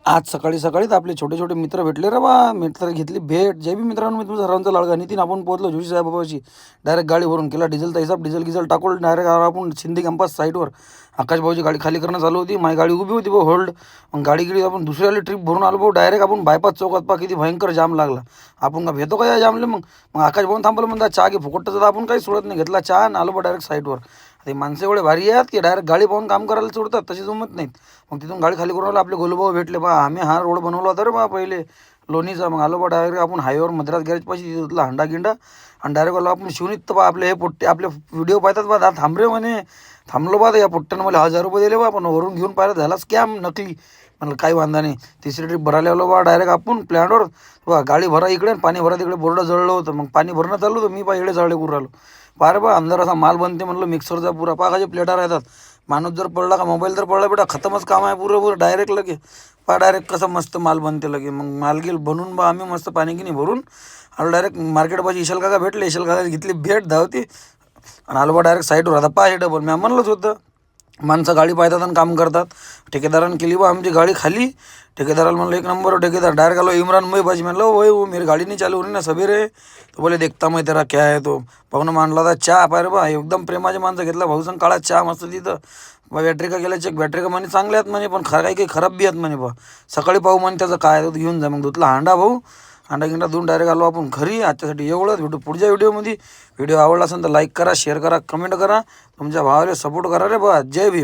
आज सकाळी सकाळीच आपले छोटे छोटे मित्र भेटले रे बा. मित्र घेतली भेट. जय बी मित्रांनो, मी तुमचा सर्वांचा लाडका नितीन. आपण पोहोचलो जोशी साहेबापाशी. डायरेक्ट गाडी भरून केला डिझेलचा हिसाब. डिझेल गिझेल टाकून डायरेक्ट आपण शिंदे कॅम्पस साईडवर आकाश भाऊची गाडी खाली करणं चालू होती. माझी गाडी उभी होती बा होल्ड. मग गाडी गिडी आपण दुसऱ्याला ट्रिप भरून आलो भाऊ. डायरेक्ट आपण बायपास चौकात पा किती भयंकर जाम लागला. आपण का भेटतो का या जामले. मग मग आकाश भाऊन थांबलं म्हणतात चहा घे फुकटचं. तर आपण काही सोडत नाही. घेतला चहा आणि आलो बा डायरेक्ट साईडवर. ते माणसं एवढे भारी आहेत की डायरेक्ट गाडी पाहून काम करायला सोडतात, तशी जमत नाहीत. मग तिथून गाडी खाली करून आलो. आपले गोलूभाऊ भेटले बा. आम्ही हा रोड बनवला होता रे बा पहिले लोणीचा. मग आलो बा डायरेक्ट आपण हायवेवर मद्रास गॅरेजपाशी तिथला हंडा गिंडा आणि डायरेक्ट आलो आपण शिवणीत. तर बा आपले हे पोट्टे आपले व्हिडिओ पाहतात बा. थांब रे म्हणे. थांबलो बा. या पोट्ट्यानं मला 1000 रुपये दिले बा. पण वरून घेऊन पाहिलं झाला स्कॅम नकली. म्हणलं काही वांधा नाही. तिसरी ट्रिप भरायला आलो बा डायरेक्ट आपण प्लॅनवर. बा गाडी भरा इकडे आणि पाणी भरा तिकडे. बोर्ड जळलं होतं. मग पाणी भरणं चालू होतं. मी बा इकडे जळले करून राहिलो. पारे बा अंदर असा माल बनते म्हणलं मिक्सरचा पुरा. पाकाचे प्लेटा राहतात. माणूस जर पडला का मोबाईल जर पडला बेटा खतमच काम आहे पुरं डायरेक्ट लगे. पा डायरेक्ट कसं मस्त माल बनते लगे. मग माल गेल बनवून बा आम्ही मस्त पाणी गिनी भरून आलो डायरेक्ट मार्केटपाशी. इशल काका भेटले. इशल काका घेतली भेट धावती आणि आलो बा डायरेक्ट साईडवर. आता पा हे डबल मी म्हणलंच होतं माणसं गाडी पाहतात आणि काम करतात. ठेकेदारानं केली बा आमची गाडी खाली. ठेकेदाराला म्हणलं एक नंबर ठेकेदार. डायरेक्ट आलो इम्रान भाई भाजी म्हणलं वय वो मेरी गाडी नाही चालू हो रही ना सवेरे. तो बोले देखता मैं तेरा क्या है. तो भाऊनं मांडला होता चहा. पाहिजे बा एकदम प्रेमाचे माणसं घेतला भाऊ संग काळा चहा मस्त तिथं. बॅटरी का गेला चेक. बॅटरी का म्हणे चांगले आहेत म्हणे पण काही काही खराब बी आहेत म्हणे बा. सकाळी पाहू म्हणे त्याचं काय तो घेऊन जा. मग धुतला हांडा भाऊ. हांडा गिंडा धुवून डायरेक्ट आलो आपण घरी. आजच्यासाठी एवढंच. भेटू पुढच्या व्हिडिओमध्ये. व्हिडिओ आवडला असेल तर लाईक करा, शेअर करा, कमेंट करा. तुमच्या भावाला सपोर्ट करा रे बा. जय भीम.